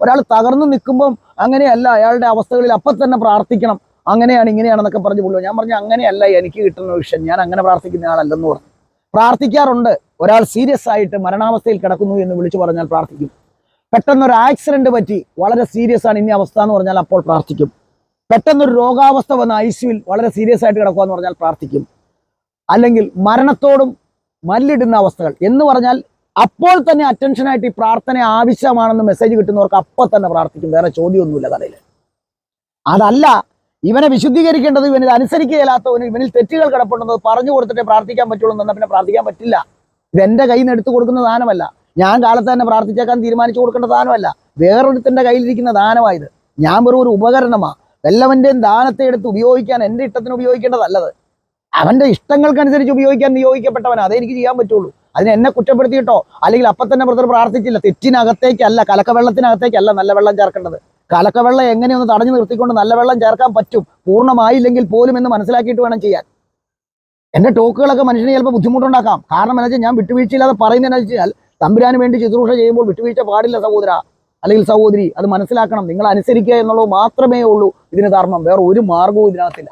ഒരാൾ തകർന്നു നിൽക്കുമ്പം അങ്ങനെയല്ല, അയാളുടെ അവസ്ഥകളിൽ അപ്പം തന്നെ പ്രാർത്ഥിക്കണം, അങ്ങനെയാണ് ഇങ്ങനെയാണെന്നൊക്കെ പറഞ്ഞു കൊള്ളുക. ഞാൻ പറഞ്ഞു അങ്ങനെയല്ല എനിക്ക് കിട്ടുന്ന വിഷയം, ഞാൻ അങ്ങനെ പ്രാർത്ഥിക്കുന്ന ആളല്ലെന്ന് പറഞ്ഞു. പ്രാർത്ഥിക്കാറുണ്ട്. ഒരാൾ സീരിയസ് ആയിട്ട് മരണാവസ്ഥയിൽ കിടക്കുന്നു എന്ന് വിളിച്ചു പറഞ്ഞാൽ പ്രാർത്ഥിക്കും. പെട്ടെന്നൊരു ആക്സിഡന്റ് പറ്റി വളരെ സീരിയസ് ആണ് ഇനി അവസ്ഥ എന്ന് പറഞ്ഞാൽ അപ്പോൾ പ്രാർത്ഥിക്കും. പെട്ടെന്നൊരു രോഗാവസ്ഥ വന്ന ഐസിയുവിൽ വളരെ സീരിയസ് ആയിട്ട് കിടക്കുക എന്ന് പറഞ്ഞാൽ പ്രാർത്ഥിക്കും. അല്ലെങ്കിൽ മരണത്തോടും മല്ലിടുന്ന അവസ്ഥകൾ എന്ന് പറഞ്ഞാൽ അപ്പോൾ തന്നെ അറ്റൻഷനായിട്ട് ഈ പ്രാർത്ഥന ആവശ്യമാണെന്ന് മെസ്സേജ് കിട്ടുന്നവർക്ക് അപ്പം തന്നെ പ്രാർത്ഥിക്കും. വേറെ ചോദ്യമൊന്നുമില്ല കഥയിൽ. അതല്ല ഇവനെ വിശുദ്ധീകരിക്കേണ്ടത്, ഇവനിത് അനുസരിക്കുകയില്ലാത്തവന്, ഇവനിൽ തെറ്റുകൾ കിടപ്പുണ്ടെന്നത് പറഞ്ഞു കൊടുത്തിട്ടേ പ്രാർത്ഥിക്കാൻ പറ്റുള്ളൂ എന്നാൽ പിന്നെ പ്രാർത്ഥിക്കാൻ പറ്റില്ല. ഇതെന്റെ കയ്യിൽ നിന്ന് എടുത്തു കൊടുക്കുന്ന ദാനമല്ല, ഞാൻ കാലത്ത് തന്നെ പ്രാർത്ഥിച്ചേക്കാൻ തീരുമാനിച്ചു കൊടുക്കേണ്ട ദാനമല്ല, വേറൊരുത്തൻ്റെ കയ്യിലിരിക്കുന്ന ദാനമായത്. ഞാൻ വെറും ഒരു ഉപകരണമാണ്. വല്ലവൻ്റെയും ദാനത്തെ എടുത്ത് ഉപയോഗിക്കാൻ എൻ്റെ ഇഷ്ടത്തിന് ഉപയോഗിക്കേണ്ടതല്ലത്. അവൻ്റെ ഇഷ്ടങ്ങൾക്കനുസരിച്ച് ഉപയോഗിക്കാൻ നിയോഗിക്കപ്പെട്ടവനാണ്, അതേ എനിക്ക് ചെയ്യാൻ പറ്റുള്ളൂ. അതിന് എന്നെ കുറ്റപ്പെടുത്തിയിട്ടോ അല്ലെങ്കിൽ അപ്പം തന്നെ ബ്രദർ പ്രാർത്ഥിച്ചില്ല, തെറ്റിനകത്തേക്കല്ല, കലക്കവെള്ളത്തിനകത്തേക്കല്ല നല്ല വെള്ളം ചേർക്കേണ്ടത്. കലക്കവെള്ളം എങ്ങനെയൊന്ന് തടഞ്ഞു നിർത്തിക്കൊണ്ട് നല്ല വെള്ളം ചേർക്കാൻ പറ്റും, പൂർണ്ണമായില്ലെങ്കിൽ പോലും എന്ന് മനസ്സിലാക്കിയിട്ട് വേണം ചെയ്യാൻ. എൻ്റെ ടോക്കുകളൊക്കെ മനുഷ്യന് ചിലപ്പോൾ ബുദ്ധിമുട്ടുണ്ടാക്കാം. കാരണം എന്താ വെച്ചാൽ ഞാൻ വിട്ടുവീഴ്ചയില്ലാതെ പറയുന്നതെന്ന് വെച്ചാൽ തമ്പുരാന് വേണ്ടി ശുശ്രൂഷ ചെയ്യുമ്പോൾ വിട്ടുവീഴ്ച പാടില്ല സഹോദര അല്ലെങ്കിൽ സഹോദരി, അത് മനസ്സിലാക്കണം. നിങ്ങൾ അനുസരിക്കുക എന്നുള്ളത് മാത്രമേ ഉള്ളൂ ഇതിന് ധർമ്മം, വേറെ ഒരു മാർഗവും ഇതിനകത്തില്ല.